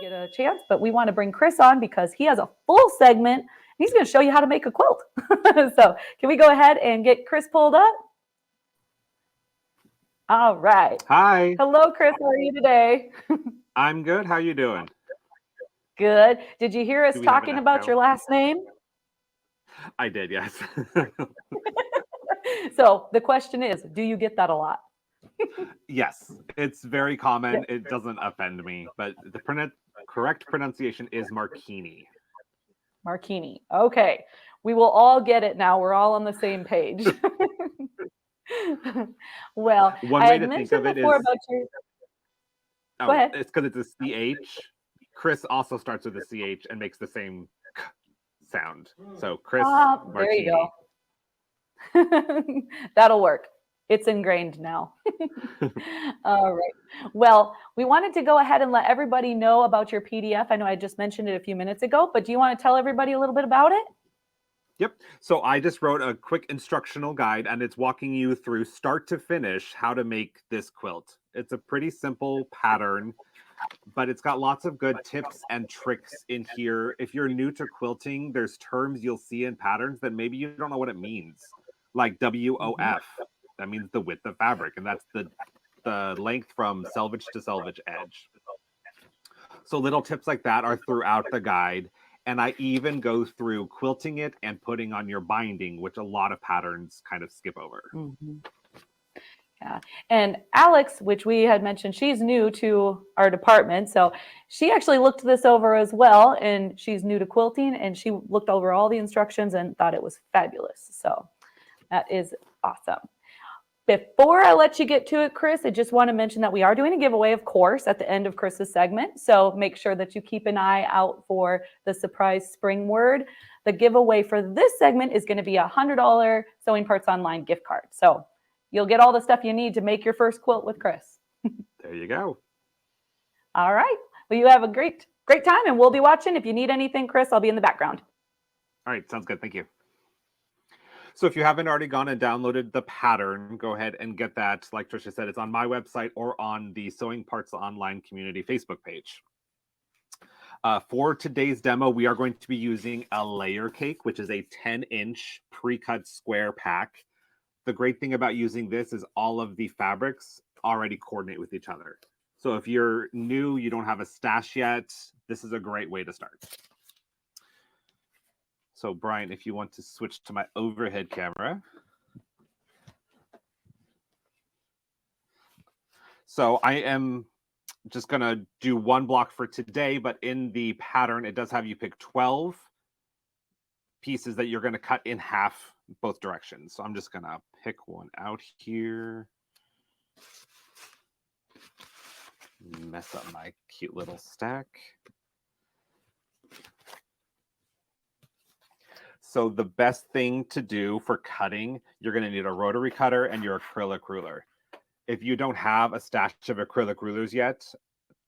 get a chance, but we want to bring Chris on because he has a full segment. He's going to show you how to make a quilt. So can we go ahead and get Chris pulled up? All right. Hi. Hello, Chris. How are you today? I'm good. How you doing? Good. Did you hear us talking about your last name? I did, yes. So the question is, do you get that a lot? Yes, it's very common. It doesn't offend me, but the correct pronunciation is Marchini. Marchini. Okay. We will all get it now. We're all on the same page. Well, one I way had to mentioned think of it before is, about your... Go ahead. It's because it's a CH. Chris also starts with a CH and makes the same sound. So Chris Marchini. There you go. That'll work. It's ingrained now. All right. Well, we wanted to go ahead and let everybody know about your PDF. I know I just mentioned it a few minutes ago, but do you want to tell everybody a little bit about it? Yep. So I just wrote a quick instructional guide, and it's walking you through start to finish how to make this quilt. It's a pretty simple pattern, but it's got lots of good tips and tricks in here. If you're new to quilting, there's terms you'll see in patterns that maybe you don't know what it means. Like WOF, that means the width of fabric, and that's the length from selvage to selvage edge. So little tips like that are throughout the guide. And I even go through quilting it and putting on your binding, which a lot of patterns kind of skip over. Yeah. And Alex, which we had mentioned, she's new to our department. So she actually looked this over as well. And she's new to quilting. And she looked over all the instructions and thought it was fabulous. So that is awesome. Before I let you get to it, Chris, I just want to mention that we are doing a giveaway, of course, at the end of Chris's segment. So make sure that you keep an eye out for the surprise spring word. The giveaway for this segment is going to be a $100 Sewing Parts Online gift card. So you'll get all the stuff you need to make your first quilt with Chris. There you go. All right. Well, you have a great time, and we'll be watching. If you need anything, Chris, I'll be in the background. All right. Sounds good. Thank you. So if you haven't already gone and downloaded the pattern, go ahead and get that. Like Tricia said, it's on my website or on the Sewing Parts Online community Facebook page. For today's demo, we are going to be using a layer cake, which is a 10-inch pre-cut square pack. The great thing about using this is all of the fabrics already coordinate with each other. So if you're new, you don't have a stash yet, this is a great way to start. So Brian, if you want to switch to my overhead camera. So I am just going to do one block for today, but in the pattern, it does have you pick 12 pieces that you're going to cut in half both directions. So I'm just going to pick one out here. Mess up my cute little stack. So the best thing to do for cutting, you're going to need a rotary cutter and your acrylic ruler. If you don't have a stash of acrylic rulers yet,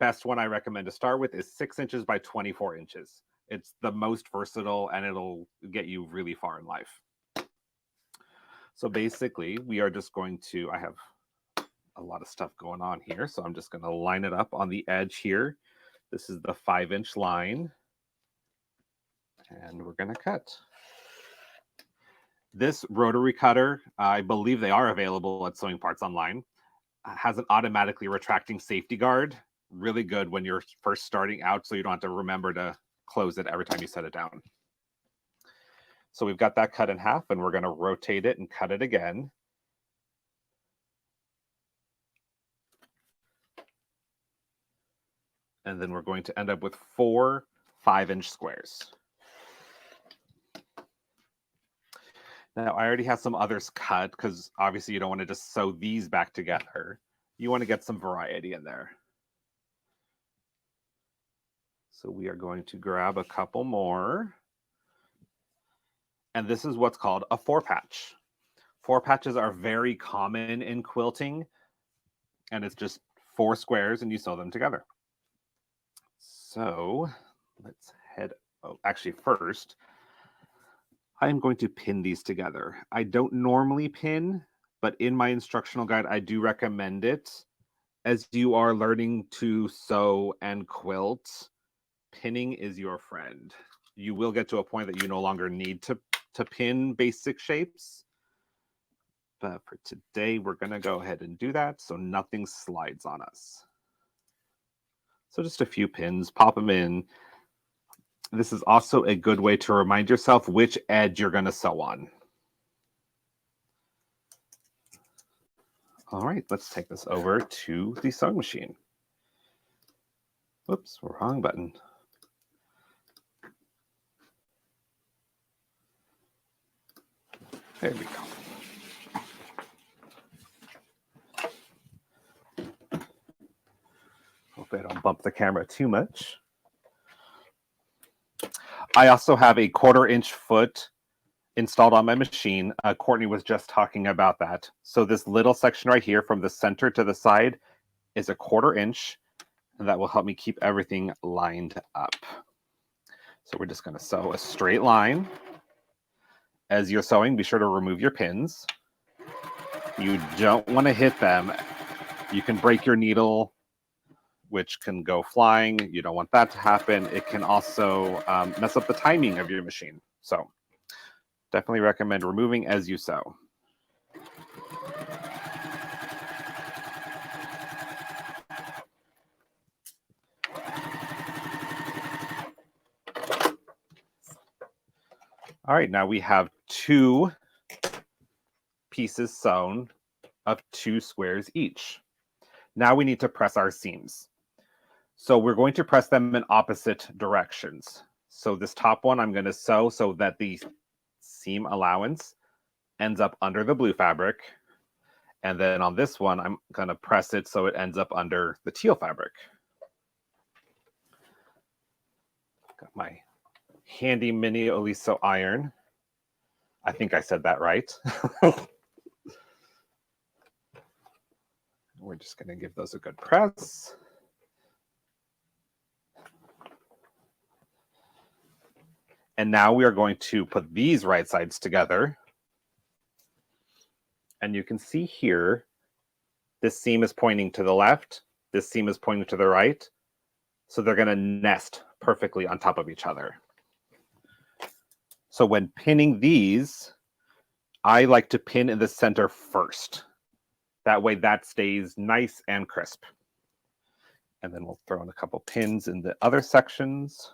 best one I recommend to start with is 6 inches by 24 inches. It's the most versatile and it'll get you really far in life. So basically, we are just going to, I have a lot of stuff going on here, so I'm just going to line it up on the edge here. This is the 5-inch line. And we're going to cut. This rotary cutter, I believe they are available at Sewing Parts Online, has an automatically retracting safety guard. Really good when you're first starting out, so you don't have to remember to close it every time you set it down. So we've got that cut in half, and we're going to rotate it and cut it again. And then we're going to end up with 4 5-inch squares. Now, I already have some others cut because obviously you don't want to just sew these back together. You want to get some variety in there. So we are going to grab a couple more. And this is what's called a 4-patch. 4-patches are very common in quilting. And it's just 4 squares and you sew them together. So let's head, actually first, I'm going to pin these together. I don't normally pin, but in my instructional guide, I do recommend it. As you are learning to sew and quilt, pinning is your friend. You will get to a point that you no longer need to pin basic shapes. But for today, we're going to go ahead and do that so nothing slides on us. So just a few pins, pop them in. This is also a good way to remind yourself which edge you're going to sew on. All right, let's take this over to the sewing machine. Whoops, wrong button. There we go. Hope I don't bump the camera too much. I also have a 1/4-inch foot installed on my machine. Courtney was just talking about that. So this little section right here from the center to the side is a 1/4 inch, and that will help me keep everything lined up. So we're just going to sew a straight line. As you're sewing, be sure to remove your pins. You don't want to hit them. You can break your needle, which can go flying. You don't want that to happen. It can also mess up the timing of your machine. So definitely recommend removing as you sew. All right, now we have 2 pieces sewn of 2 squares each. Now we need to press our seams. So we're going to press them in opposite directions. So this top one I'm going to sew so that the seam allowance ends up under the blue fabric. And then on this one, I'm going to press it so it ends up under the teal fabric. Got my handy mini Oliso iron. I think I said that right. We're just going to give those a good press. And now we are going to put these right sides together. And you can see here, this seam is pointing to the left, this seam is pointing to the right. So they're going to nest perfectly on top of each other. So when pinning these, I like to pin in the center first. That way that stays nice and crisp. And then we'll throw in a couple pins in the other sections.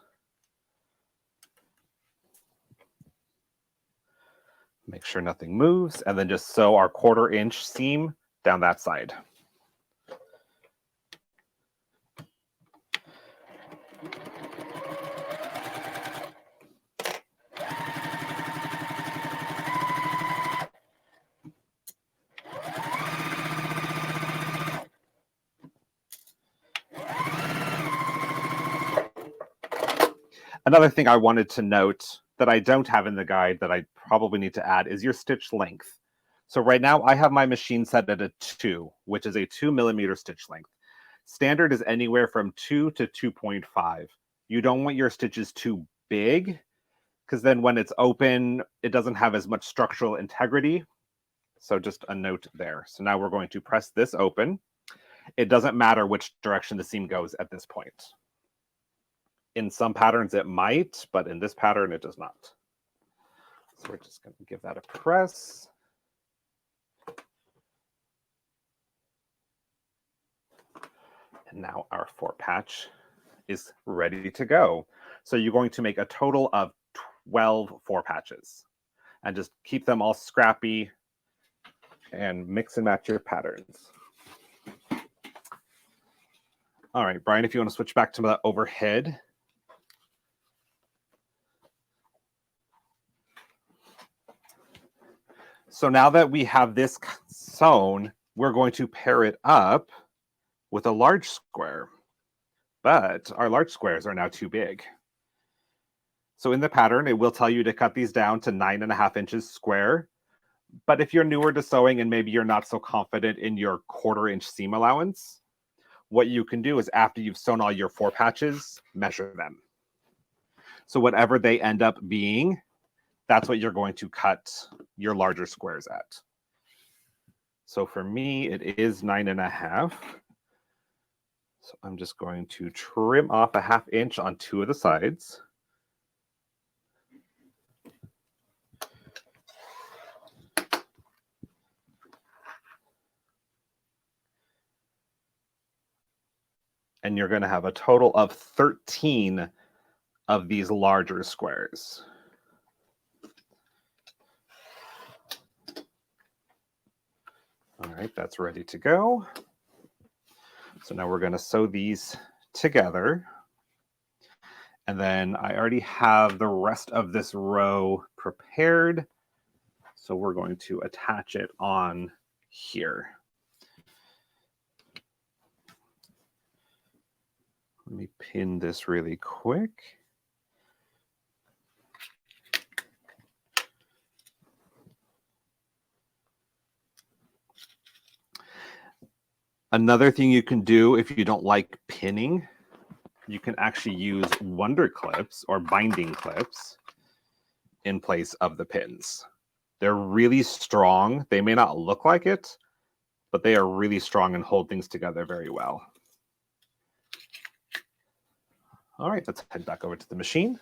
Make sure nothing moves, and then just sew our 1/4 inch seam down that side. Another thing I wanted to note that I don't have in the guide that I probably need to add is your stitch length. So right now I have my machine set at a 2, which is a 2mm stitch length. Standard is anywhere from 2 to 2.5. You don't want your stitches too big, because then when it's open, it doesn't have as much structural integrity. So just a note there. So now we're going to press this open. It doesn't matter which direction the seam goes at this point. In some patterns it might, but in this pattern it does not. So we're just going to give that a press. And now our 4 patch is ready to go. So you're going to make a total of 12 4 patches. And just keep them all scrappy and mix and match your patterns. All right, Brian, if you want to switch back to the overhead. So now that we have this sewn, we're going to pair it up with a large square. But our large squares are now too big. So in the pattern, it will tell you to cut these down to 9.5 inches square. But if you're newer to sewing and maybe you're not so confident in your 1/4 inch seam allowance, what you can do is after you've sewn all your 4 patches, measure them. So whatever they end up being, that's what you're going to cut your larger squares at. So for me, it is 9.5. So I'm just going to trim off a 1/2 inch on 2 of the sides. And you're going to have a total of 13 of these larger squares. All right, that's ready to go. So now we're going to sew these together. And then I already have the rest of this row prepared. So we're going to attach it on here. Let me pin this really quick. Another thing you can do if you don't like pinning, you can actually use wonder clips or binding clips in place of the pins. They're really strong. They may not look like it, but they are really strong and hold things together very well. All right, let's head back over to the machine.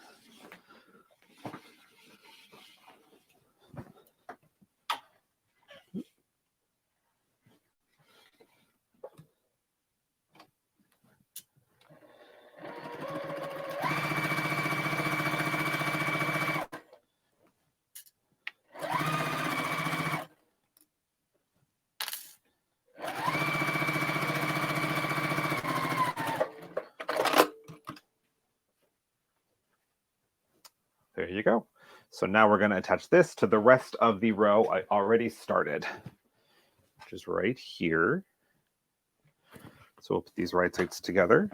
There you go. So now we're going to attach this to the rest of the row I already started, which is right here. So we'll put these right sides together.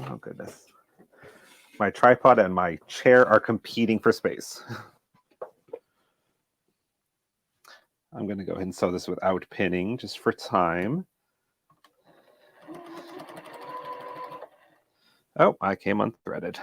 Oh, goodness. My tripod and my chair are competing for space. I'm going to go ahead and sew this without pinning just for time. Oh, I came unthreaded.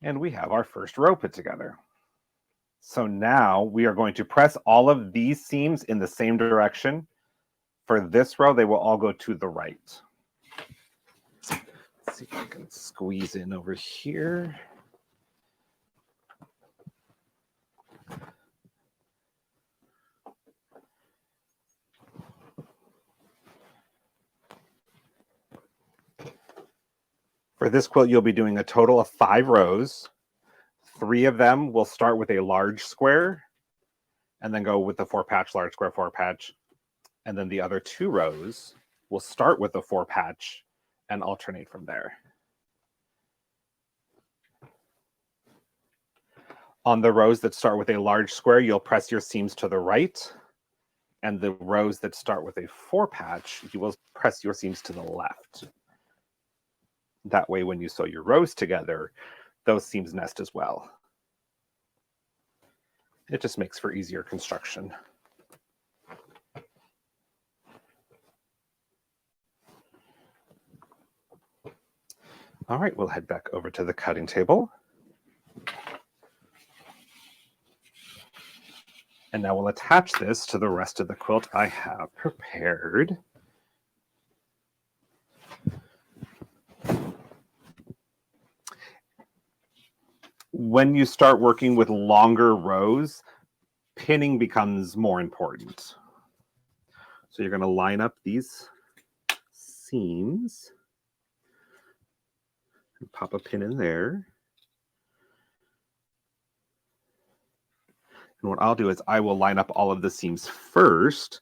And we have our first row put together. So now we are going to press all of these seams in the same direction. For this row, they will all go to the right. Let's see if I can squeeze in over here. For this quilt, you'll be doing a total of 5 rows. 3 of them will start with a large square and then go with the 4-patch, large square, 4-patch. And then the other 2 rows will start with the 4-patch and alternate from there. On the rows that start with a large square, you'll press your seams to the right. And the rows that start with a 4-patch, you will press your seams to the left. That way, when you sew your rows together, those seams nest as well. It just makes for easier construction. All right, we'll head back over to the cutting table. And now we'll attach this to the rest of the quilt I have prepared. When you start working with longer rows, pinning becomes more important. So you're going to line up these seams and pop a pin in there. And what I'll do is I will line up all of the seams first,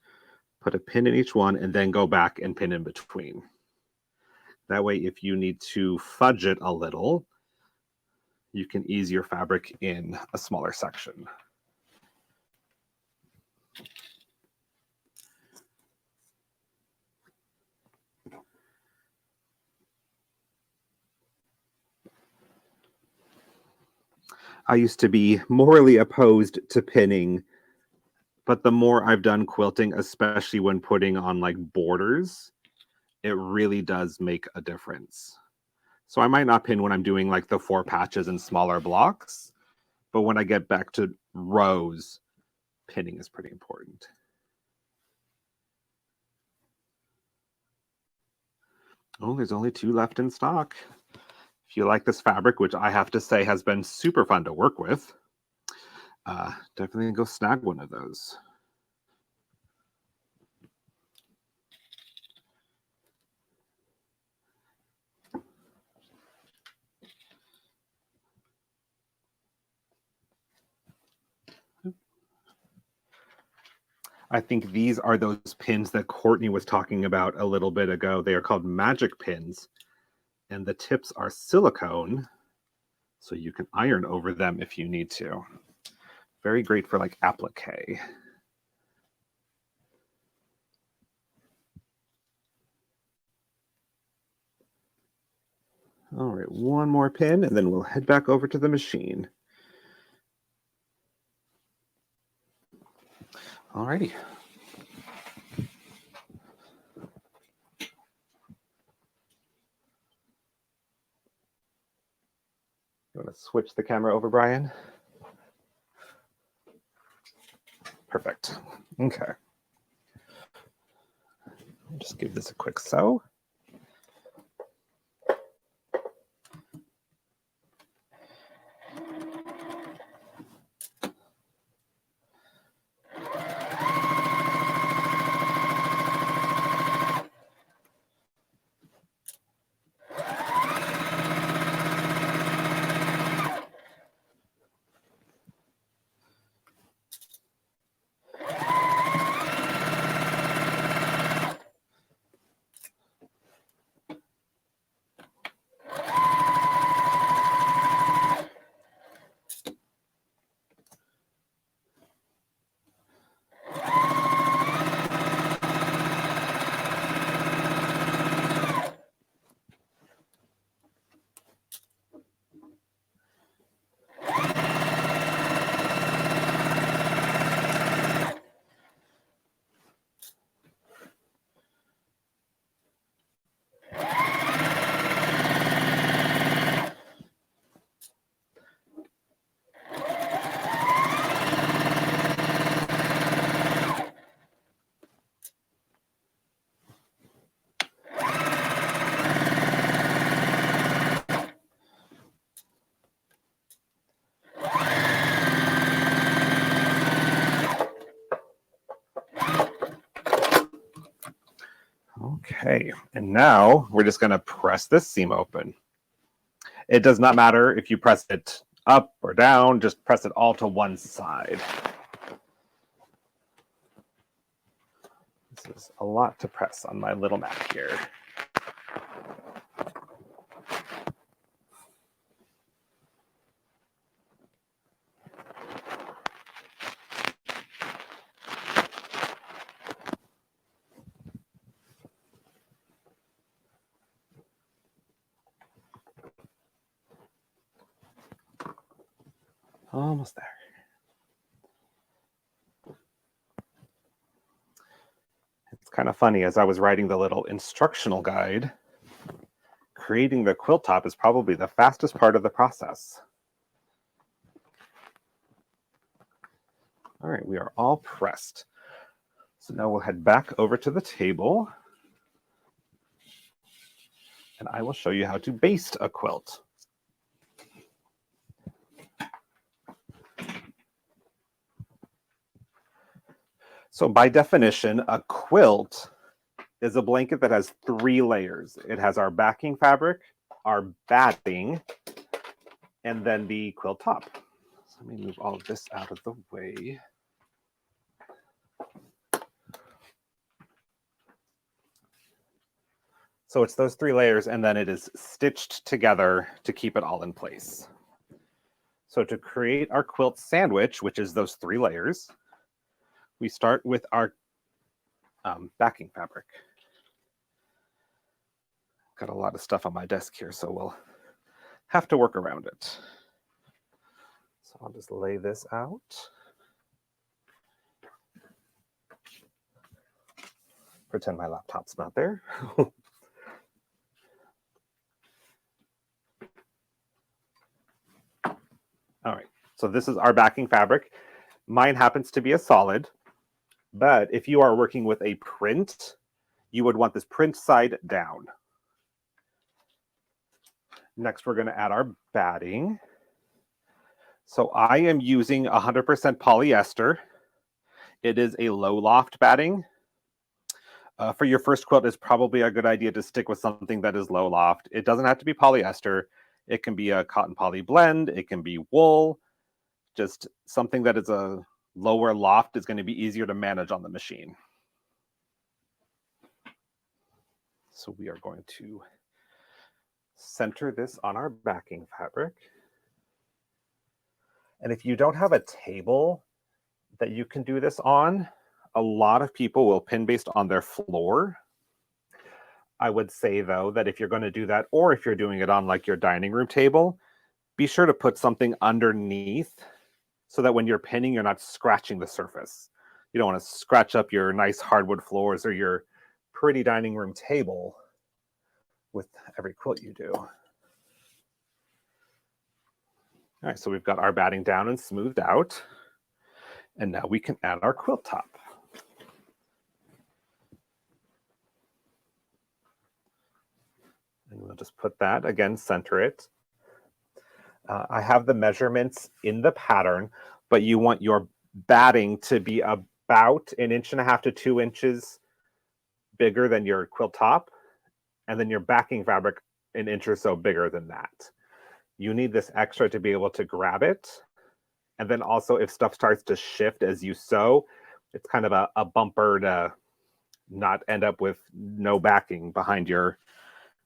put a pin in each one, and then go back and pin in between. That way, if you need to fudge it a little, you can ease your fabric in a smaller section. I used to be morally opposed to pinning, but the more I've done quilting, especially when putting on like borders, it really does make a difference. So I might not pin when I'm doing like the 4 patches and smaller blocks, but when I get back to rows, pinning is pretty important. Oh, there's only 2 left in stock. If you like this fabric, which I have to say has been super fun to work with, definitely go snag one of those. I think these are those pins that Courtney was talking about a little bit ago. They are called magic pins, and the tips are silicone, so you can iron over them if you need to. Very great for like applique. All right, one more pin, and then we'll head back over to the machine. All righty. You want to switch the camera over, Brian? Perfect. Okay. I'll just give this a quick sew. Okay, and now we're just going to press this seam open. It does not matter if you press it up or down, just press it all to one side. This is a lot to press on my little mat here. Almost there. It's kind of funny, as I was writing the little instructional guide, creating the quilt top is probably the fastest part of the process. All right, we are all pressed. So now we'll head back over to the table, and I will show you how to baste a quilt. So by definition, a quilt is a blanket that has 3 layers. It has our backing fabric, our batting, and then the quilt top. So let me move all of this out of the way. So it's those 3 layers, and then it is stitched together to keep it all in place. So to create our quilt sandwich, which is those 3 layers, we start with our backing fabric. Got a lot of stuff on my desk here, so we'll have to work around it. So I'll just lay this out. Pretend my laptop's not there. All right, so this is our backing fabric. Mine happens to be a solid, but if you are working with a print, you would want this print side down. Next, we're going to add our batting. So I am using 100% polyester. It is a low loft batting. For your first quilt, it's probably a good idea to stick with something that is low loft. It doesn't have to be polyester. It can be a cotton poly blend. It can be wool. Just something that is a lower loft is going to be easier to manage on the machine. So we are going to center this on our backing fabric. And if you don't have a table that you can do this on, a lot of people will pin based on their floor. I would say, though, that if you're going to do that, or if you're doing it on like your dining room table, be sure to put something underneath so that when you're pinning, you're not scratching the surface. You don't want to scratch up your nice hardwood floors or your pretty dining room table with every quilt you do. All right, so we've got our batting down and smoothed out. And now we can add our quilt top. And we'll just put that, again, center it. I have the measurements in the pattern, but you want your batting to be about 1.5 to 2 inches bigger than your quilt top, and then your backing fabric 1 inch or so bigger than that. You need this extra to be able to grab it. And then also if stuff starts to shift as you sew, it's kind of a bumper to not end up with no backing behind your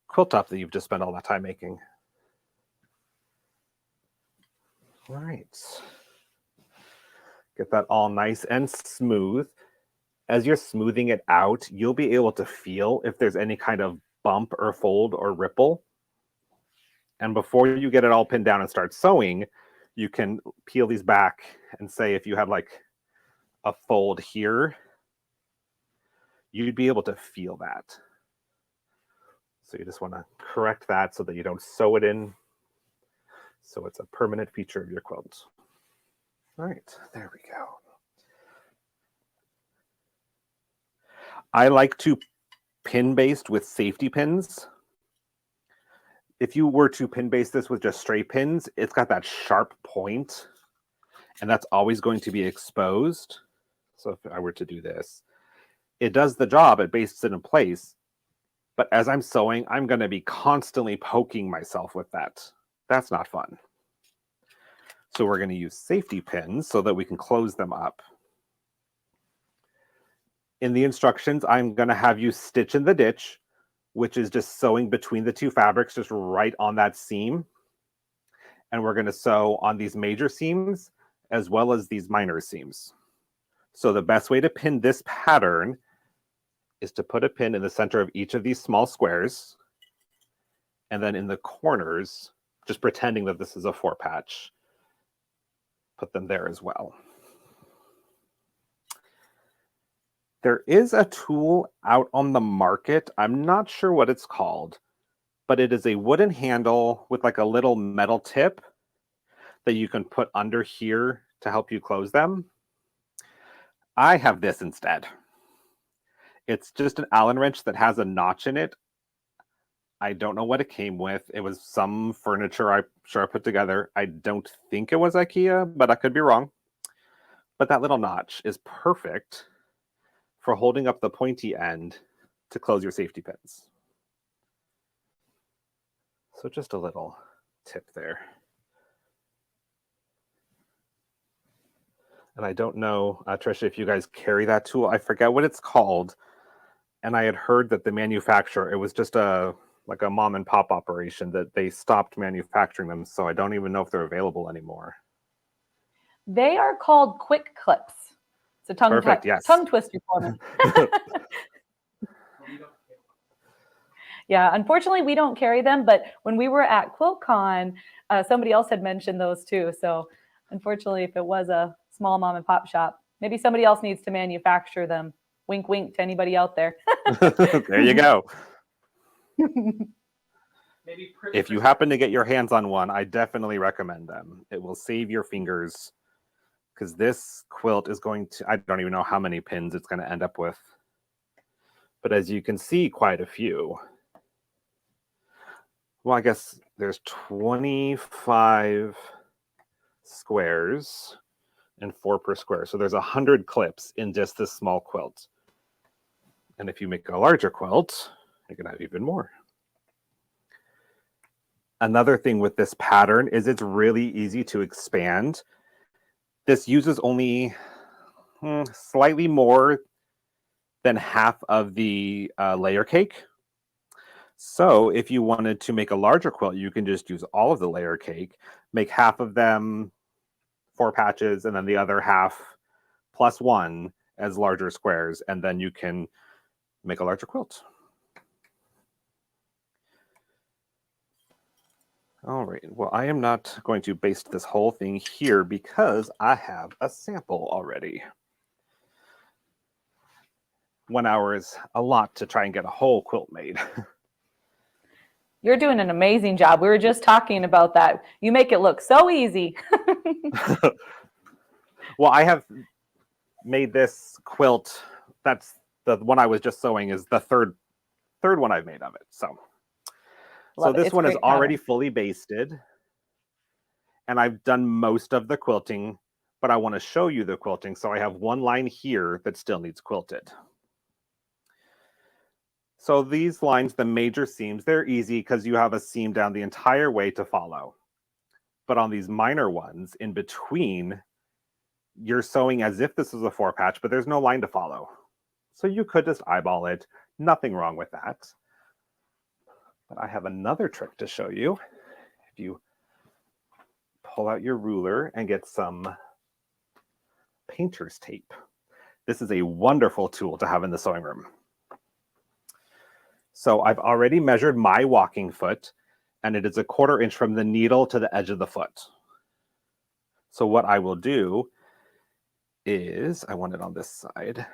quilt top that you've just spent all that time making. All right. Get that all nice and smooth. As you're smoothing it out, you'll be able to feel if there's any kind of bump or fold or ripple. And before you get it all pinned down and start sewing, you can peel these back and say if you have like a fold here, you'd be able to feel that. So you just want to correct that so that you don't sew it in. So it's a permanent feature of your quilt. All right, there we go. I like to pin baste with safety pins. If you were to pin baste this with just straight pins, it's got that sharp point, and that's always going to be exposed. So if I were to do this, it does the job, it bastes it in place. But as I'm sewing, I'm going to be constantly poking myself with that. That's not fun. So we're going to use safety pins so that we can close them up. In the instructions, I'm going to have you stitch in the ditch, which is just sewing between the 2 fabrics, just right on that seam. And we're going to sew on these major seams as well as these minor seams. So the best way to pin this pattern is to put a pin in the center of each of these small squares, and then in the corners, just pretending that this is a 4-patch, put them there as well. There is a tool out on the market. I'm not sure what it's called, but it is a wooden handle with like a little metal tip that you can put under here to help you close them. I have this instead. It's just an Allen wrench that has a notch in it. I don't know what it came with. It was some furniture I put together. I don't think it was IKEA, but I could be wrong. But that little notch is perfect for holding up the pointy end to close your safety pins. So just a little tip there. And I don't know, Trisha, if you guys carry that tool. I forget what it's called. And I had heard that the manufacturer, it was just a like a mom and pop operation that they stopped manufacturing them, so I don't even know if they're available anymore. They are called quick clips. It's a tongue twister for me. Yeah, unfortunately, we don't carry them, but when we were at QuiltCon, somebody else had mentioned those too. So unfortunately, if it was a small mom and pop shop, maybe somebody else needs to manufacture them. Wink, wink to anybody out there. There you go. If you happen to get your hands on one, I definitely recommend them. It will save your fingers, because this quilt is going to, I don't even know how many pins it's going to end up with. But as you can see, quite a few. Well, I guess there's 25 squares and 4 per square. So there's 100 clips in just this small quilt. And if you make a larger quilt, you can have even more. Another thing with this pattern is it's really easy to expand. This uses only slightly more than half of the layer cake. So if you wanted to make a larger quilt, you can just use all of the layer cake, make half of them 4 patches, and then the other half plus 1 as larger squares, and then you can make a larger quilt. All right, well, I am not going to baste this whole thing here because I have a sample already. 1 hour is a lot to try and get a whole quilt made. You're doing an amazing job. We were just talking about that. You make it look so easy. Well, I have made this quilt. That's the one I was just sewing is the third one I've made of it. So this one is already fully basted. And I've done most of the quilting, but I want to show you the quilting. So I have one line here that still needs quilted. So these lines, the major seams, they're easy because you have a seam down the entire way to follow. But on these minor ones, in between, you're sewing as if this is a 4 patch, but there's no line to follow. So you could just eyeball it. Nothing wrong with that. But I have another trick to show you. If you pull out your ruler and get some painter's tape. This is a wonderful tool to have in the sewing room. So I've already measured my walking foot, and it is 1/4 inch from the needle to the edge of the foot. So what I will do is, I want it on this side,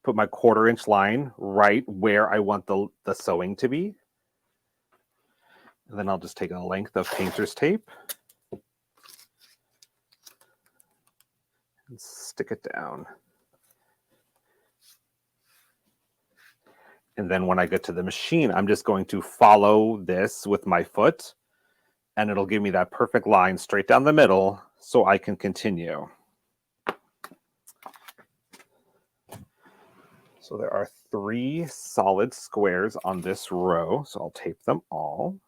put my 1/4 inch line right where I want the sewing to be. And then I'll just take a length of painter's tape and stick it down. And then when I get to the machine, I'm just going to follow this with my foot, and it'll give me that perfect line straight down the middle so I can continue. So there are 3 solid squares on this row, so I'll tape them all.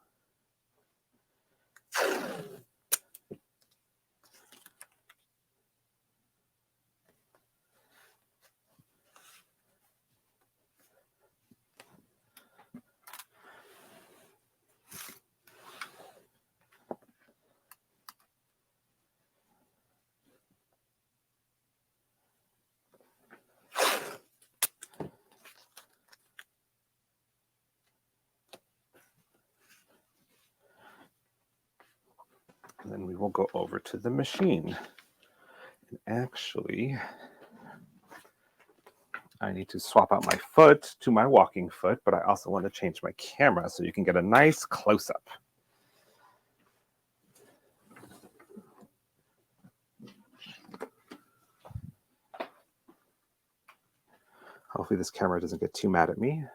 And then we will go over to the machine. And actually, I need to swap out my foot to my walking foot, but I also want to change my camera so you can get a nice close-up. Hopefully this camera doesn't get too mad at me.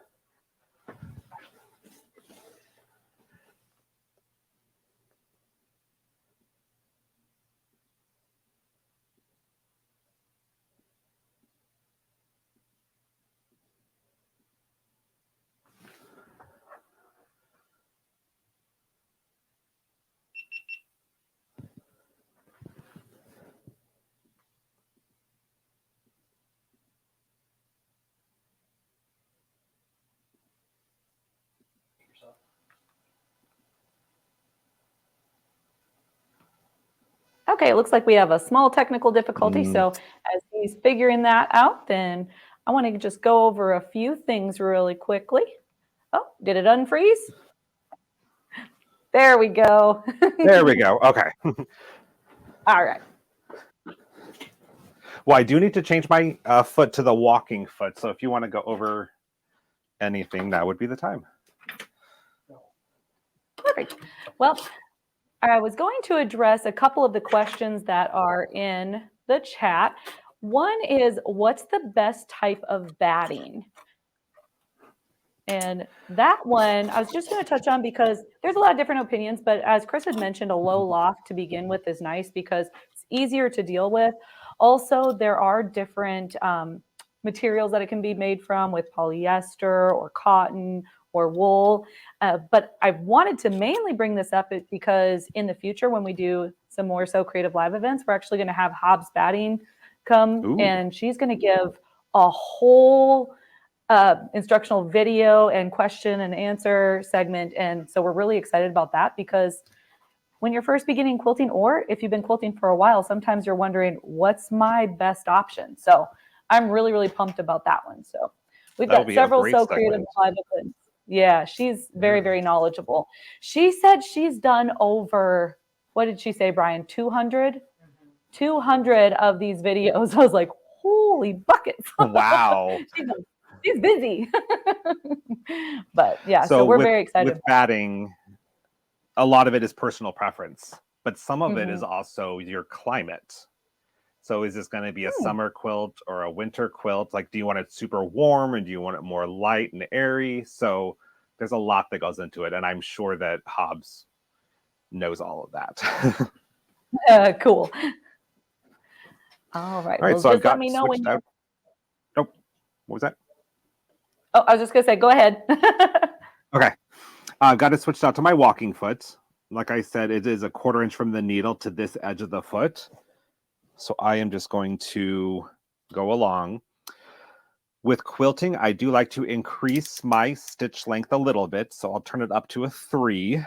Okay, it looks like we have a small technical difficulty. So as he's figuring that out, then I want to just go over a few things really quickly. Oh, did it unfreeze? There we go. There we go. Okay. All right. Well, I do need to change my foot to the walking foot. So if you want to go over anything, that would be the time. Perfect. Well, I was going to address a couple of the questions that are in the chat. One is, what's the best type of batting? And that one, I was just going to touch on because there's a lot of different opinions, but as Chris had mentioned, a low loft to begin with is nice because it's easier to deal with. Also, there are different materials that it can be made from with polyester or cotton or wool. But I wanted to mainly bring this up because in the future, when we do some more So Creative Live events, we're actually going to have Hobbs Batting come. Ooh. And she's going to give a whole instructional video and question and answer segment. And so we're really excited about that because when you're first beginning quilting, or if you've been quilting for a while, sometimes you're wondering, what's my best option? So I'm really, really pumped about that one. So we've That'll got be a several great So Creative segment. Live events. Yeah, she's very, very knowledgeable. She said she's done over, what did she say, Brian? 200? 200 of these videos. I was like, holy buckets. Wow. She's busy. But yeah, so we're very excited. With batting, a lot of it is personal preference, but some of it is also your climate. So is this going to be a summer quilt or a winter quilt? Like, do you want it super warm or do you want it more light and airy? So there's a lot that goes into it. And I'm sure that Hobbs knows all of that. Cool. All right. All right, Well, so just I've got let me know when switched you're... out. Nope. What was that? Oh, I was just going to say, go ahead. Okay. I've got it switched out to my walking foot. Like I said, it is a 1/4 inch from the needle to this edge of the foot. So I am just going to go along. With quilting, I do like to increase my stitch length a little bit. So I'll turn it up to a 3.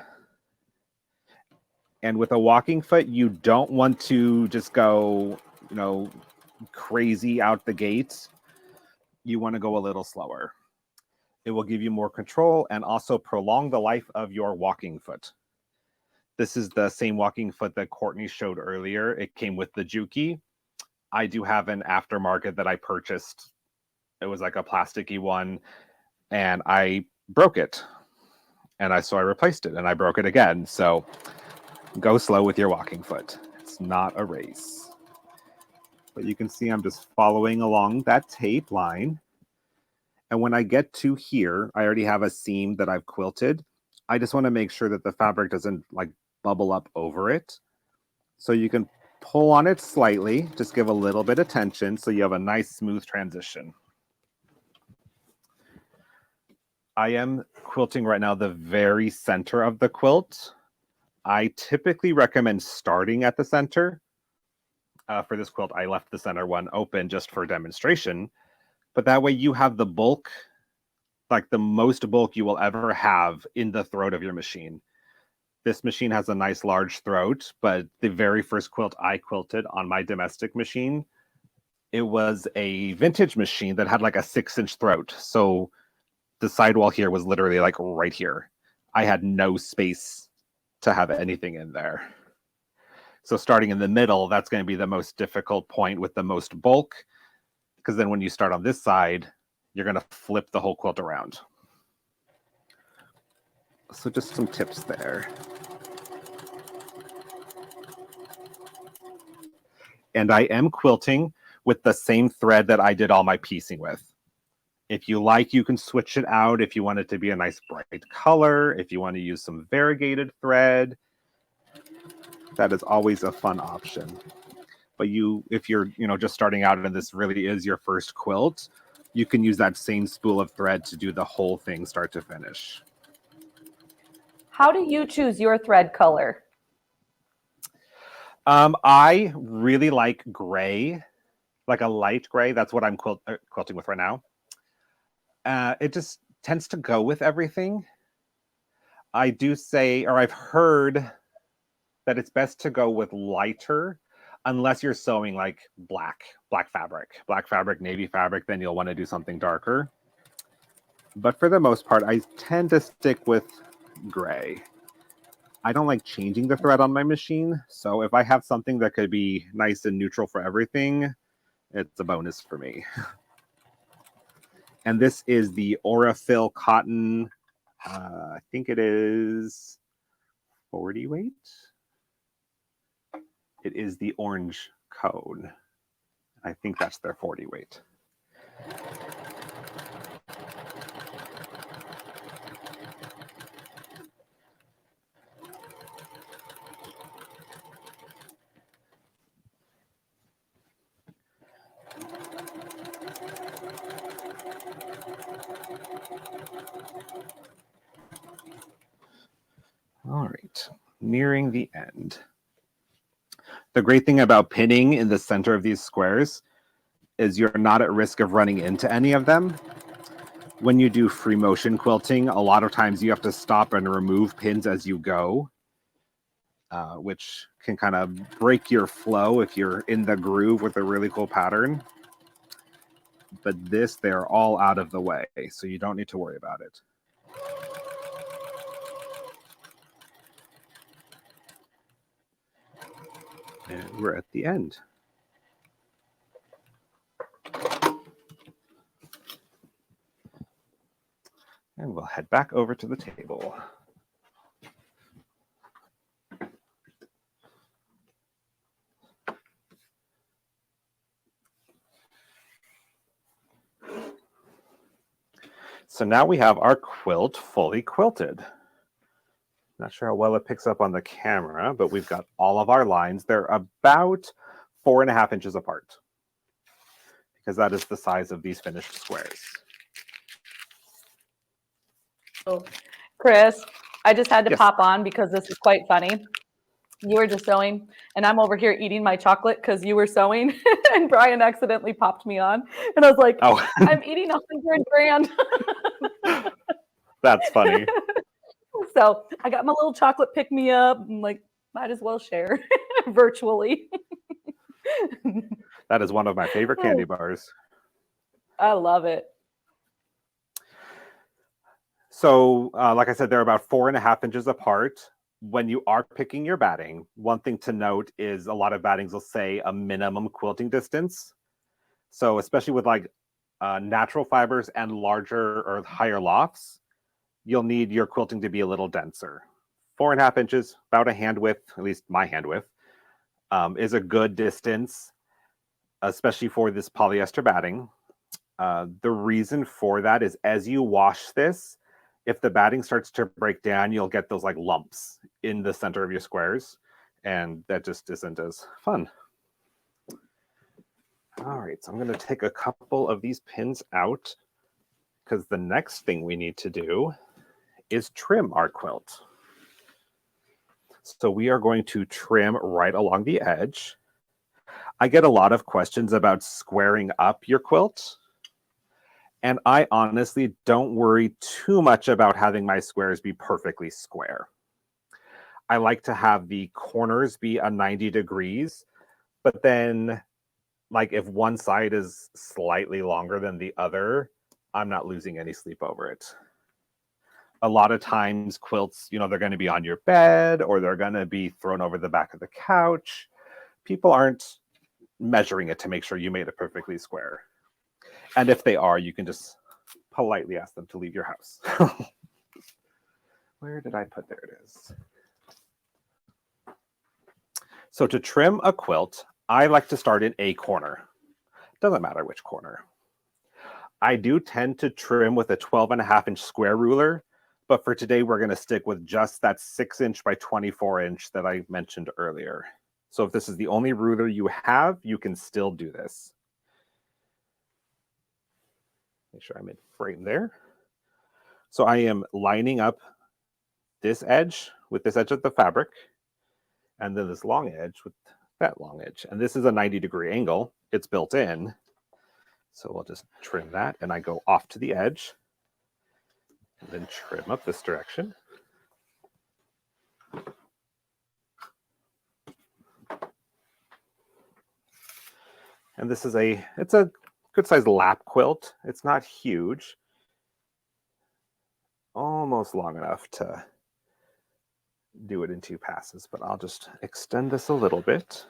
And with a walking foot, you don't want to just go, crazy out the gate. You want to go a little slower. It will give you more control and also prolong the life of your walking foot. This is the same walking foot that Courtney showed earlier. It came with the JUKI. I do have an aftermarket that I purchased. It was like a plasticky one, and I broke it. And so I replaced it, and I broke it again. So go slow with your walking foot. It's not a race. But you can see I'm just following along that tape line. And when I get to here, I already have a seam that I've quilted. I just want to make sure that the fabric doesn't like bubble up over it. So you can pull on it slightly, just give a little bit of tension so you have a nice smooth transition. I am quilting right now the very center of the quilt. I typically recommend starting at the center. For this quilt, I left the center one open just for demonstration. But that way you have the bulk, like the most bulk you will ever have in the throat of your machine. This machine has a nice large throat, but the very first quilt I quilted on my domestic machine, it was a vintage machine that had like a 6-inch throat. So the sidewall here was literally like right here. I had no space to have anything in there. So starting in the middle, that's going to be the most difficult point with the most bulk. Because then when you start on this side, you're going to flip the whole quilt around. So just some tips there. And I am quilting with the same thread that I did all my piecing with. If you like, you can switch it out if you want it to be a nice bright color, if you want to use some variegated thread. That is always a fun option. But if you're just starting out and this really is your first quilt, you can use that same spool of thread to do the whole thing start to finish. How do you choose your thread color? I really like gray, like a light gray. That's what I'm quilting with right now. It just tends to go with everything. I do say, or I've heard that it's best to go with lighter, unless you're sewing like black fabric, navy fabric, then you'll want to do something darker. But for the most part, I tend to stick with gray. I don't like changing the thread on my machine. So if I have something that could be nice and neutral for everything, it's a bonus for me. And this is the Aurifil cotton. I think it is 40 weight. It is the orange code. I think that's their 40 weight. All right, nearing the end. The great thing about pinning in the center of these squares is you're not at risk of running into any of them. When you do free motion quilting, a lot of times you have to stop and remove pins as you go, which can kind of break your flow if you're in the groove with a really cool pattern. But this, they're all out of the way, so you don't need to worry about it. And we're at the end. And we'll head back over to the table. So now we have our quilt fully quilted. Not sure how well it picks up on the camera, but we've got all of our lines. They're about 4.5 inches apart, because that is the size of these finished squares. So, Chris, I just had to Yes. pop on because this is quite funny. You were just sewing, and I'm over here eating my chocolate because you were sewing, and Brian accidentally popped me on, and I was like, Oh, I'm eating 100 grand. that's funny. So I got my little chocolate pick me up. I'm like, might as well share virtually. That is one of my favorite candy bars. I love it. So, like I said, they're about 4.5 inches apart. When you are picking your batting, one thing to note is a lot of battings will say a minimum quilting distance. So, especially with like natural fibers and larger or higher lofts, you'll need your quilting to be a little denser. 4.5 inches, about a hand width, at least my hand width, is a good distance, especially for this polyester batting. The reason for that is as you wash this, if the batting starts to break down, you'll get those like lumps in the center of your squares, and that just isn't as fun. All right, so I'm going to take a couple of these pins out because the next thing we need to do is trim our quilt. So we are going to trim right along the edge. I get a lot of questions about squaring up your quilt. And I honestly don't worry too much about having my squares be perfectly square. I like to have the corners be a 90 degrees, but then like if one side is slightly longer than the other, I'm not losing any sleep over it. A lot of times quilts, you know, they're going to be on your bed or they're going to be thrown over the back of the couch. People aren't measuring it to make sure you made it perfectly square. And if they are, you can just politely ask them to leave your house. Where did I put? There it is. So to trim a quilt, I like to start in a corner. Doesn't matter which corner. I do tend to trim with a 12.5-inch square ruler, but for today, we're going to stick with just that 6-inch by 24-inch that I mentioned earlier. So if this is the only ruler you have, you can still do this. Make sure I'm in frame there. So I am lining up this edge with this edge of the fabric, and then this long edge with that long edge. And this is a 90-degree angle. It's built in. So we'll just trim that, and I go off to the edge, and then trim up this direction. And this is it's a good sized lap quilt. It's not huge. Almost long enough to do it in 2 passes, but I'll just extend this a little bit.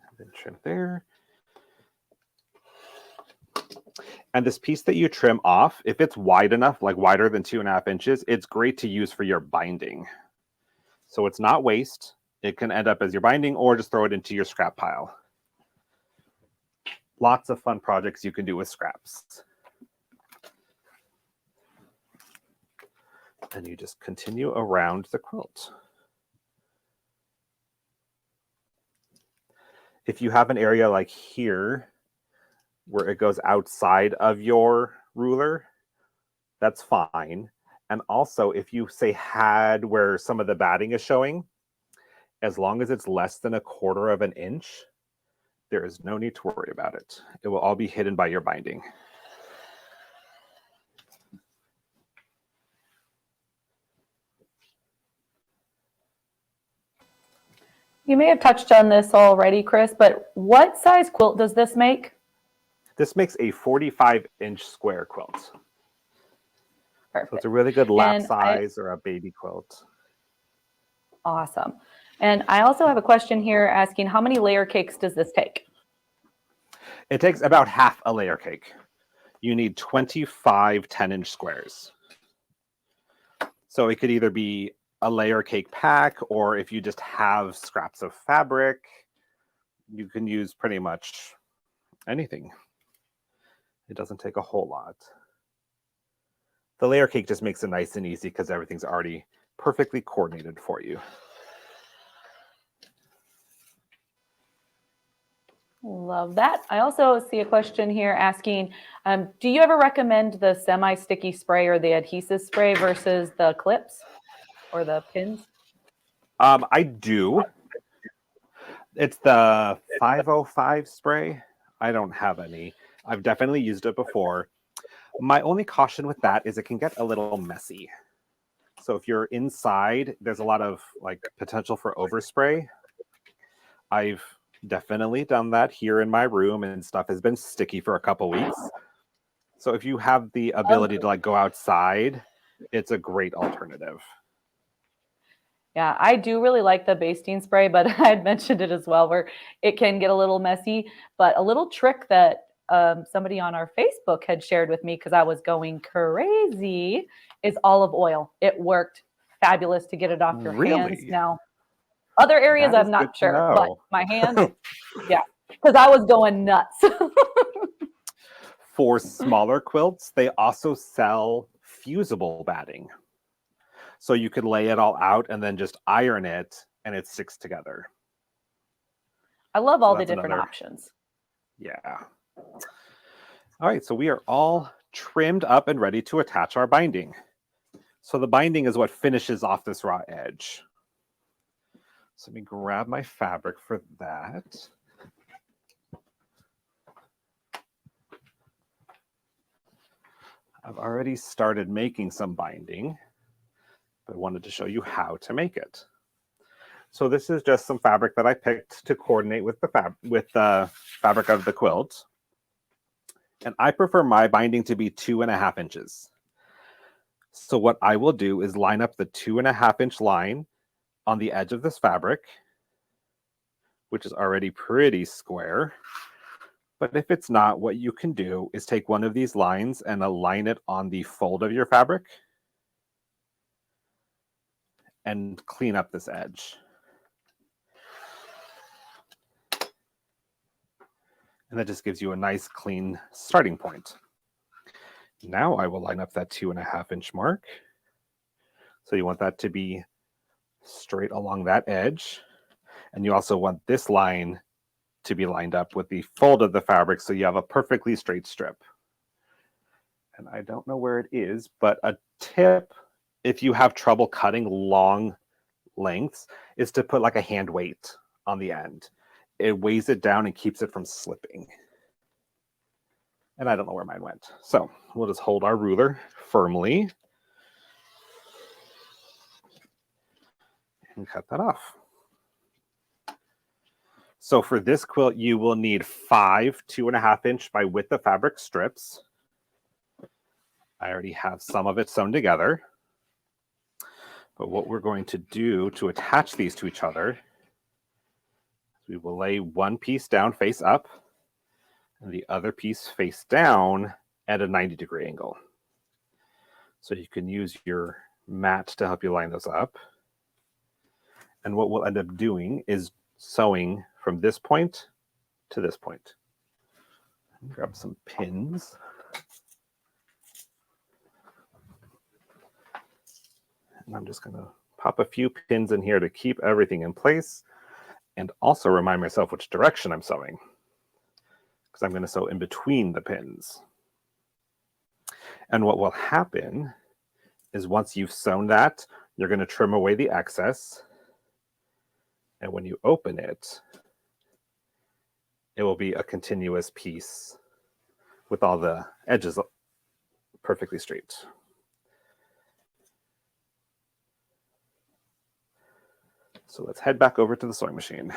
And then trim there. And this piece that you trim off, if it's wide enough, like wider than 2.5 inches, it's great to use for your binding. So it's not waste. It can end up as your binding or just throw it into your scrap pile. Lots of fun projects you can do with scraps. And you just continue around the quilt. If you have an area like here, where it goes outside of your ruler, that's fine. And also, if you say had where some of the batting is showing, as long as it's less than 1/4 inch, there is no need to worry about it. It will all be hidden by your binding. You may have touched on this already, Chris, but what size quilt does this make? This makes a 45-inch square quilt. Perfect. So it's a really good lap And size or a baby quilt. Awesome. And I also have a question here asking, how many layer cakes does this take? It takes about half a layer cake. You need 25 10-inch squares. So it could either be a layer cake pack, or if you just have scraps of fabric, you can use pretty much anything. It doesn't take a whole lot. The layer cake just makes it nice and easy because everything's already perfectly coordinated for you. Love that. I also see a question here asking, do you ever recommend the semi-sticky spray or the adhesive spray versus the clips or the pins? I do. It's the 505 spray. I don't have any. I've definitely used it before. My only caution with that is it can get a little messy. So if you're inside, there's a lot of like potential for overspray. I've definitely done that here in my room, and stuff has been sticky for a couple weeks. So if you have the ability to like go outside, it's a great alternative. Yeah, I do really like the basting spray, but I had mentioned it as well, where it can get a little messy. But a little trick that somebody on our Facebook had shared with me, because I was going crazy, is olive oil. It worked fabulous to get it off your hands. Now, other areas I'm not sure, but my hands, yeah, because I was going nuts. For smaller quilts, they also sell fusible batting. So you could lay it all out and then just iron it, and it sticks together. I love all the different options. Yeah. All right, so we are all trimmed up and ready to attach our binding. So the binding is what finishes off this raw edge. So let me grab my fabric for that. I've already started making some binding, but I wanted to show you how to make it. So this is just some fabric that I picked to coordinate with the fabric of the quilt. And I prefer my binding to be 2.5 inches. So what I will do is line up the 2.5 inch line on the edge of this fabric, which is already pretty square. But if it's not, what you can do is take one of these lines and align it on the fold of your fabric and clean up this edge. And that just gives you a nice clean starting point. Now I will line up that 2.5 inch mark. So you want that to be straight along that edge. And you also want this line to be lined up with the fold of the fabric so you have a perfectly straight strip. And I don't know where it is, but a tip, if you have trouble cutting long lengths, is to put like a hand weight on the end. It weighs it down and keeps it from slipping. And I don't know where mine went. So we'll just hold our ruler firmly. and cut that off. So for this quilt, you will need 5 2.5 inch by width of fabric strips. I already have some of it sewn together. But what we're going to do to attach these to each other, we will lay one piece down face up and the other piece face down at a 90-degree angle. So you can use your mat to help you line those up. And what we'll end up doing is sewing from this point to this point. Grab some pins. And I'm just going to pop a few pins in here to keep everything in place and also remind myself which direction I'm sewing, because I'm going to sew in between the pins. And what will happen is once you've sewn that, you're going to trim away the excess. And when you open it, it will be a continuous piece with all the edges perfectly straight. So let's head back over to the sewing machine.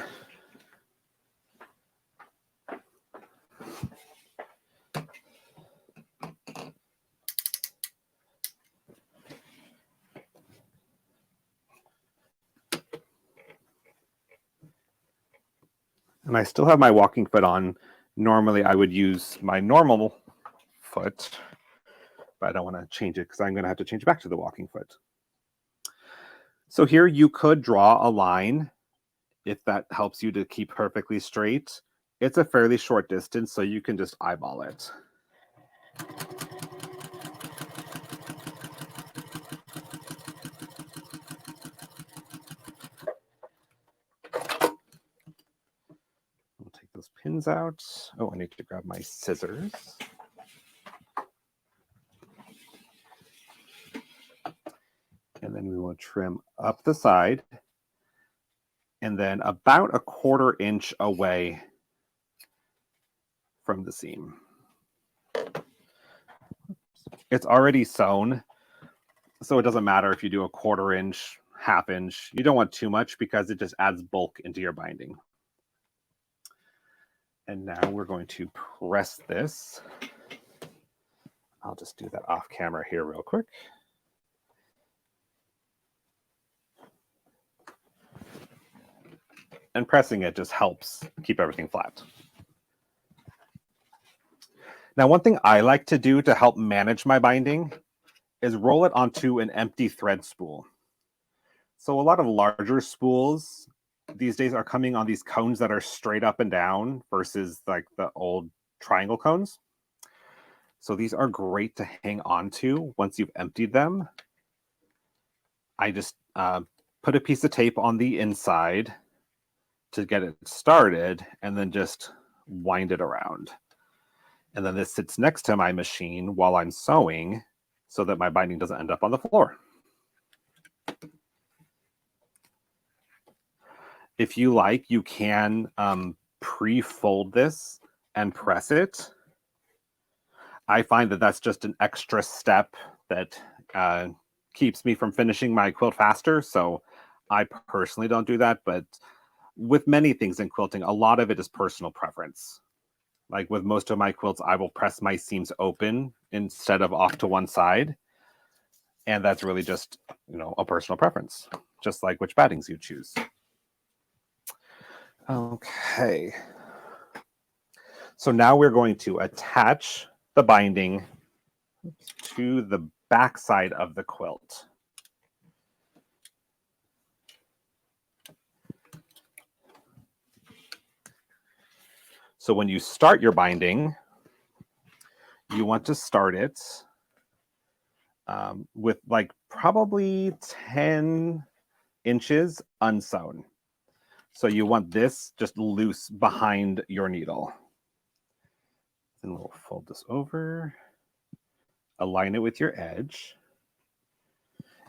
And I still have my walking foot on. Normally I would use my normal foot, but I don't want to change it because I'm going to have to change back to the walking foot. So here you could draw a line if that helps you to keep perfectly straight. It's a fairly short distance, so you can just eyeball it. I'll take those pins out. Oh, I need to grab my scissors. And then we will trim up the side and then about 1/4 inch away from the seam. It's already sewn, so it doesn't matter if you do 1/4 inch, 1/2 inch. You don't want too much because it just adds bulk into your binding. And now we're going to press this. I'll just do that off camera here real quick. And pressing it just helps keep everything flat. Now, one thing I like to do to help manage my binding is roll it onto an empty thread spool. So a lot of larger spools these days are coming on these cones that are straight up and down versus like the old triangle cones. So these are great to hang on to once you've emptied them. I just put a piece of tape on the inside to get it started and then just wind it around. And then this sits next to my machine while I'm sewing so that my binding doesn't end up on the floor. If you like, you can pre-fold this and press it. I find that that's just an extra step that keeps me from finishing my quilt faster. So I personally don't do that, but with many things in quilting, a lot of it is personal preference. Like with most of my quilts, I will press my seams open instead of off to one side. And that's really just, a personal preference, just like which battings you choose. Okay. So now we're going to attach the binding to the back side of the quilt. So when you start your binding, you want to start it with like probably 10 inches unsewn. So you want this just loose behind your needle. Then we'll fold this over, align it with your edge.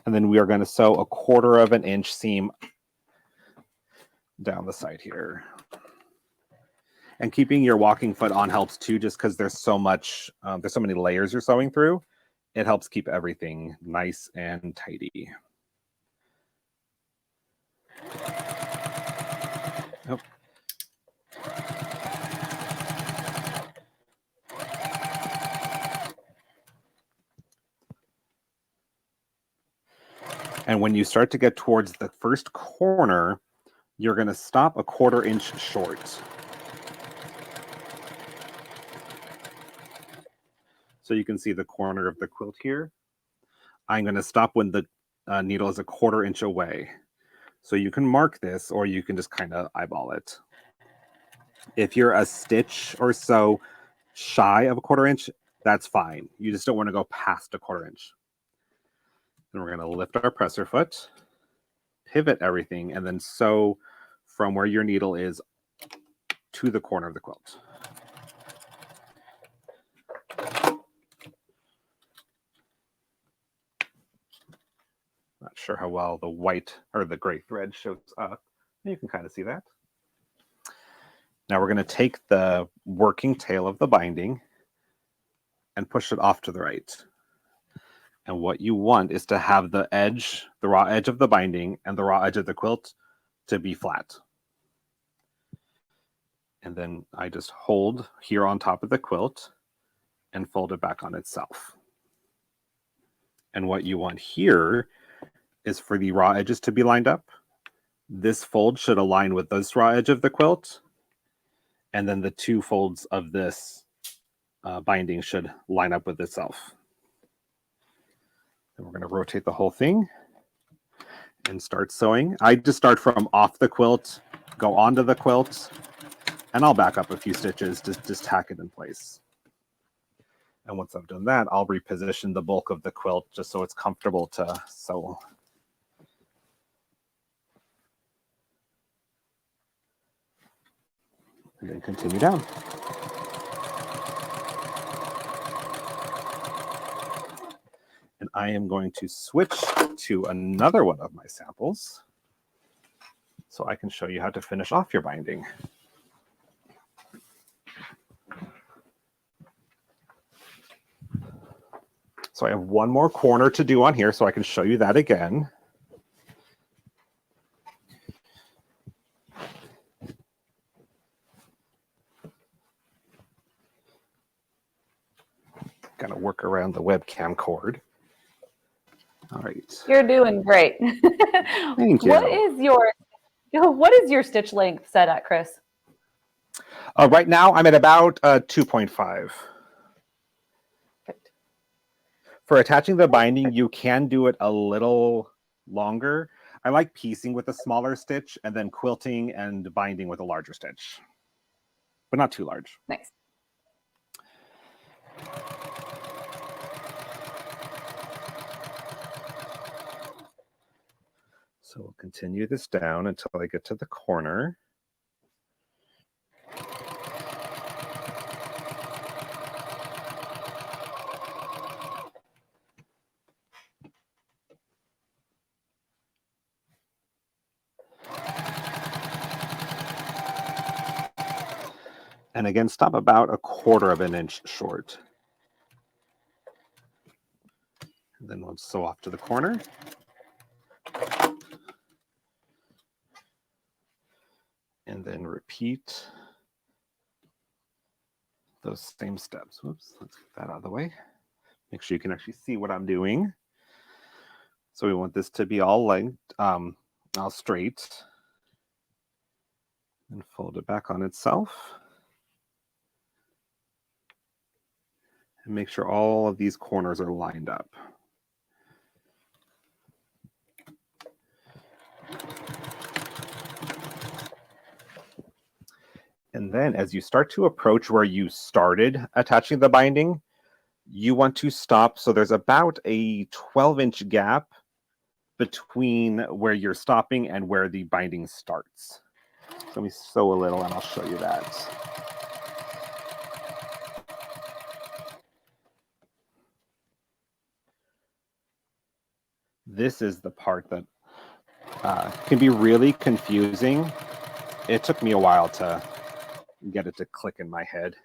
And then we are going to sew 1/4 inch seam down the side here. And keeping your walking foot on helps too, just because there's so many layers you're sewing through. It helps keep everything nice and tidy. Oh. And when you start to get towards the first corner, you're going to stop a 1/4 inch short. So you can see the corner of the quilt here. I'm going to stop when the needle is a 1/4 inch away. So you can mark this, or you can just kind of eyeball it. If you're a stitch or so shy of a 1/4 inch, that's fine. You just don't want to go past a 1/4 inch. Then we're going to lift our presser foot, pivot everything, and then sew from where your needle is to the corner of the quilt. Not sure how well the white or the gray thread shows up. You can kind of see that. Now we're going to take the working tail of the binding and push it off to the right. And what you want is to have the edge, the raw edge of the binding and the raw edge of the quilt to be flat. And then I just hold here on top of the quilt and fold it back on itself. And what you want here is for the raw edges to be lined up. This fold should align with this raw edge of the quilt. And then the 2 folds of this binding should line up with itself. Then we're going to rotate the whole thing and start sewing. I just start from off the quilt, go onto the quilt, and I'll back up a few stitches to just tack it in place. And once I've done that, I'll reposition the bulk of the quilt just so it's comfortable to sew. And then continue down. And I am going to switch to another one of my samples so I can show you how to finish off your binding. So I have one more corner to do on here, so I can show you that again. Gotta work around the webcam cord. All right. You're doing great. Thank you. What is your stitch length set at, Chris? Right now, I'm at about 2.5. Perfect. For attaching the binding, you can do it a little longer. I like piecing with a smaller stitch and then quilting and binding with a larger stitch, but not too large. Nice. So we'll continue this down until I get to the corner. And again, stop about a 1/4 inch short. And then we'll sew off to the corner. And then repeat those same steps. Whoops, let's get that out of the way. Make sure you can actually see what I'm doing. So we want this to be all length, all straight. And fold it back on itself. And make sure all of these corners are lined up. And then as you start to approach where you started attaching the binding, you want to stop. So there's about a 12-inch gap between where you're stopping and where the binding starts. So let me sew a little and I'll show you that. This is the part that can be really confusing. It took me a while to get it to click in my head.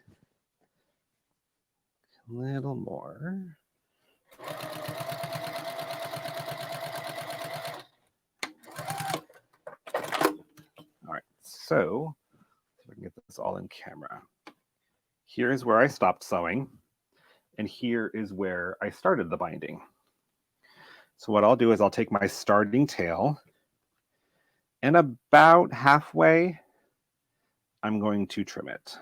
A little more. So I can get this all in camera. Here is where I stopped sewing, and here is where I started the binding. So what I'll do is I'll take my starting tail, and about halfway, I'm going to trim it.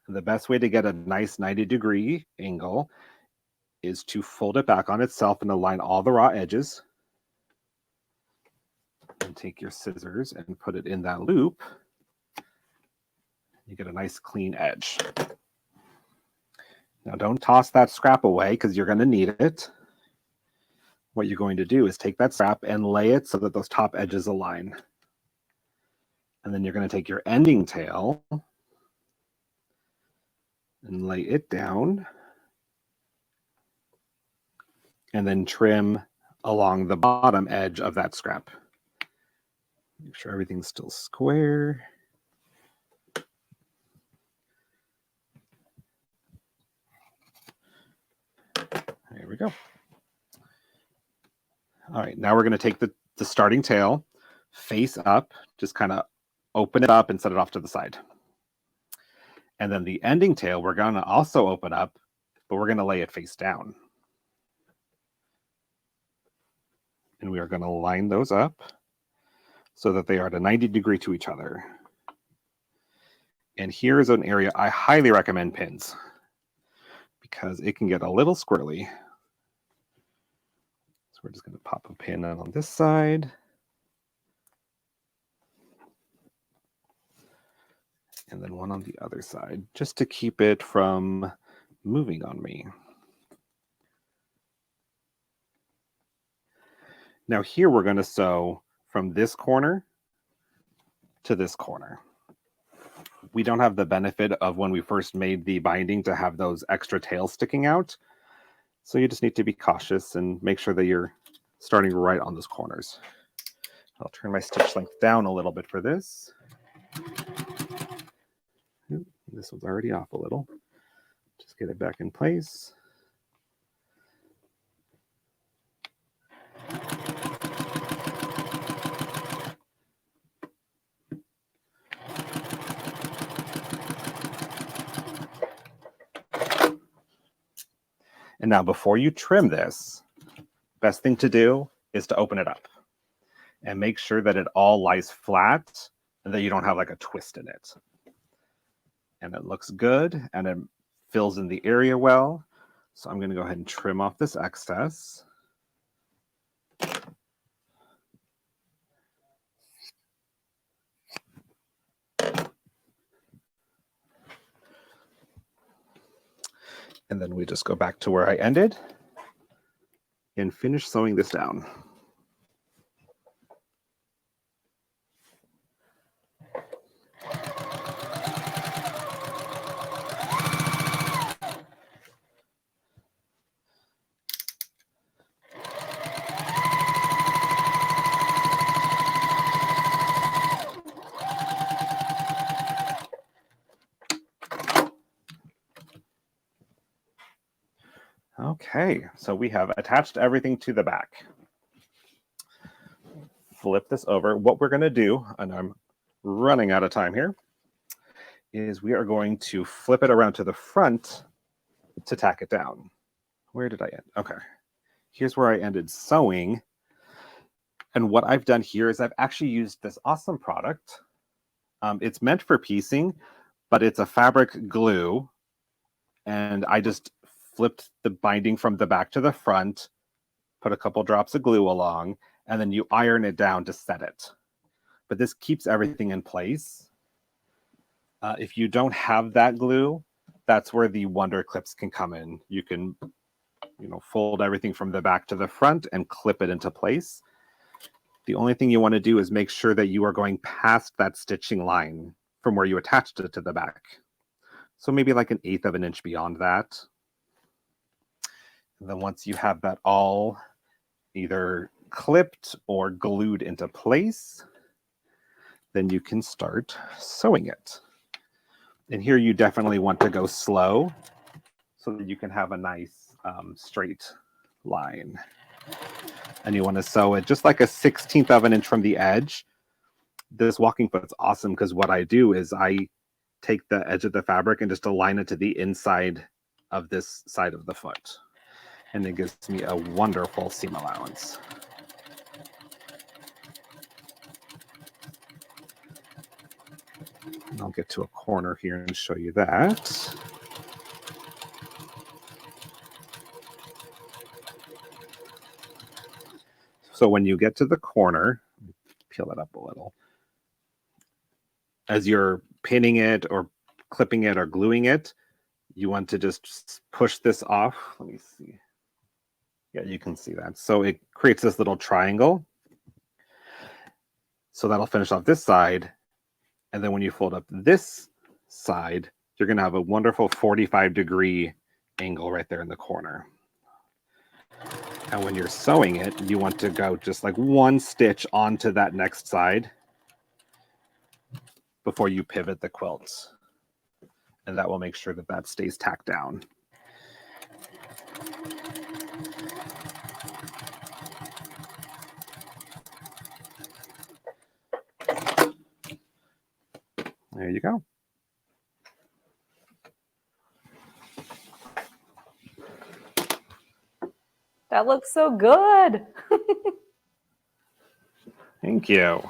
And the best way to get a nice 90-degree angle is to fold it back on itself and align all the raw edges. And take your scissors and put it in that loop. You get a nice clean edge. Now don't toss that scrap away because you're going to need it. What you're going to do is take that scrap and lay it so that those top edges align. And then you're going to take your ending tail and lay it down. And then trim along the bottom edge of that scrap. Make sure everything's still square. There we go. All right, now we're going to take the starting tail, face up, just kind of open it up and set it off to the side. And then the ending tail, we're going to also open up, but we're going to lay it face down. And we are going to line those up so that they are at a 90-degree to each other. And here is an area I highly recommend pins because it can get a little squirrely. So we're just going to pop a pin on this side. And then one on the other side, just to keep it from moving on me. Now here we're going to sew from this corner to this corner. We don't have the benefit of when we first made the binding to have those extra tails sticking out. So you just need to be cautious and make sure that you're starting right on those corners. I'll turn my stitch length down a little bit for this. This one's already off a little. Just get it back in place. And now before you trim this, best thing to do is to open it up and make sure that it all lies flat and that you don't have like a twist in it. And it looks good and it fills in the area well. So I'm going to go ahead and trim off this excess. And then we just go back to where I ended and finish sewing this down. Okay, so we have attached everything to the back. Flip this over. What we're going to do, and I'm running out of time here, is we are going to flip it around to the front to tack it down. Where did I end? Okay, here's where I ended sewing. And what I've done here is I've actually used this awesome product. It's meant for piecing, but it's a fabric glue. And I just flipped the binding from the back to the front, put a couple drops of glue along, and then you iron it down to set it. But this keeps everything in place. If you don't have that glue, that's where the Wonder clips can come in. You can, fold everything from the back to the front and clip it into place. The only thing you want to do is make sure that you are going past that stitching line from where you attached it to the back. So maybe like 1/8 of an inch beyond that. And then once you have that all either clipped or glued into place, then you can start sewing it. And here you definitely want to go slow so that you can have a nice straight line. And you want to sew it just like 1/16 of an inch from the edge. this walking foot's awesome because what I do is I take the edge of the fabric and just align it to the inside of this side of the foot. And it gives me a wonderful seam allowance. And I'll get to a corner here and show you that. So when you get to the corner, peel that up a little. As you're pinning it or clipping it or gluing it, you want to just push this off. Let me see. Yeah, you can see that. So it creates this little triangle. So that'll finish off this side. And then when you fold up this side, you're going to have a wonderful 45-degree angle right there in the corner. And when you're sewing it, you want to go just like one stitch onto that next side before you pivot the quilt. And that will make sure that that stays tacked down. There you go. That looks so good. Thank you.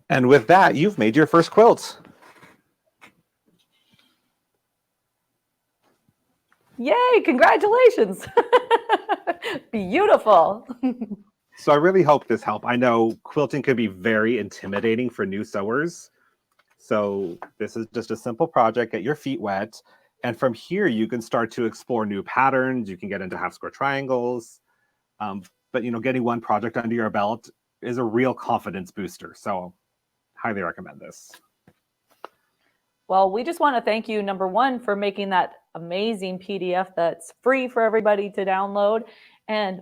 And with that, you've made your first quilt. Yay, congratulations. Beautiful. So I really hope this helped. I know quilting can be very intimidating for new sewers. So this is just a simple project, get your feet wet. And from here, you can start to explore new patterns. You can get into half square triangles. But, you know, getting one project under your belt is a real confidence booster. So highly recommend this. Well, we just want to thank you, number one, for making that amazing PDF that's free for everybody to download, and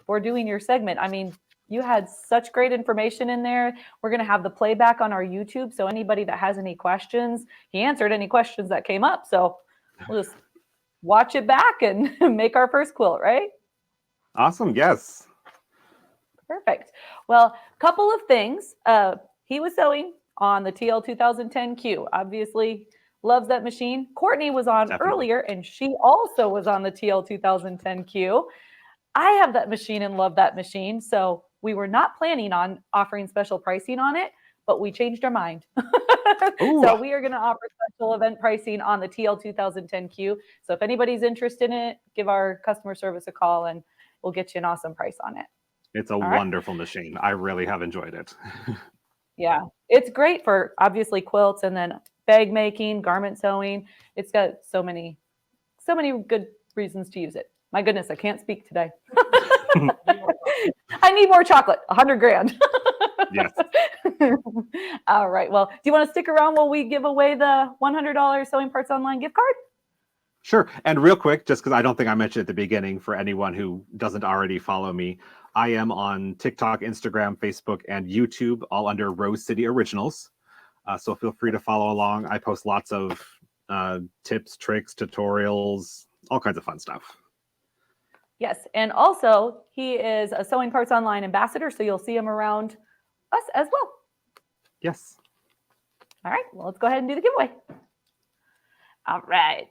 for doing your segment. I mean, you had such great information in there. We're going to have the playback on our YouTube. So anybody that has any questions, he answered any questions that came up. So we'll just watch it back and make our first quilt, right? Awesome. Yes. Perfect. Well, a couple of things. He was sewing on the TL-2010Q. Obviously, loves that machine. Courtney was on earlier, and she also was on the TL-2010Q. I have that machine and love that machine. So we were not planning on offering special pricing on it, but we changed our mind. So we are going to offer special event pricing on the TL-2010Q. So if anybody's interested in it, give our customer service a call and we'll get you an awesome price on it. It's a wonderful machine. I really have enjoyed it. Yeah, it's great for obviously quilts and then bag making, garment sewing. It's got so many good reasons to use it. My goodness, I can't speak today. I need more chocolate, 100 grand. Yes. All right. Well, do you want to stick around while we give away the $100 Sewing Parts Online gift card? Sure. And real quick, just because I don't think I mentioned at the beginning for anyone who doesn't already follow me, I am on TikTok, Instagram, Facebook, and YouTube, all under Rose City Originals. So feel free to follow along. I post lots of tips, tricks, tutorials, all kinds of fun stuff. Yes. And also, he is a Sewing Parts Online ambassador, so you'll see him around us as well. Yes. All right. Well, let's go ahead and do the giveaway. All right.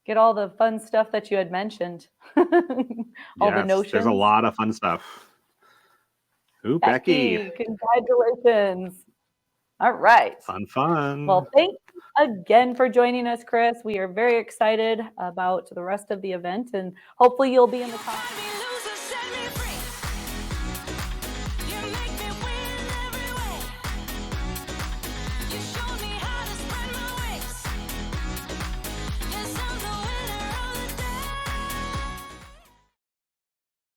Get all the fun stuff that you had mentioned. All the notions. There's a lot of fun stuff. Ooh, Becky. Congratulations. All right. Fun. Well, thanks again for joining us, Chris. We are very excited about the rest of the event, and hopefully you'll be in the comments. You make me win every way. You show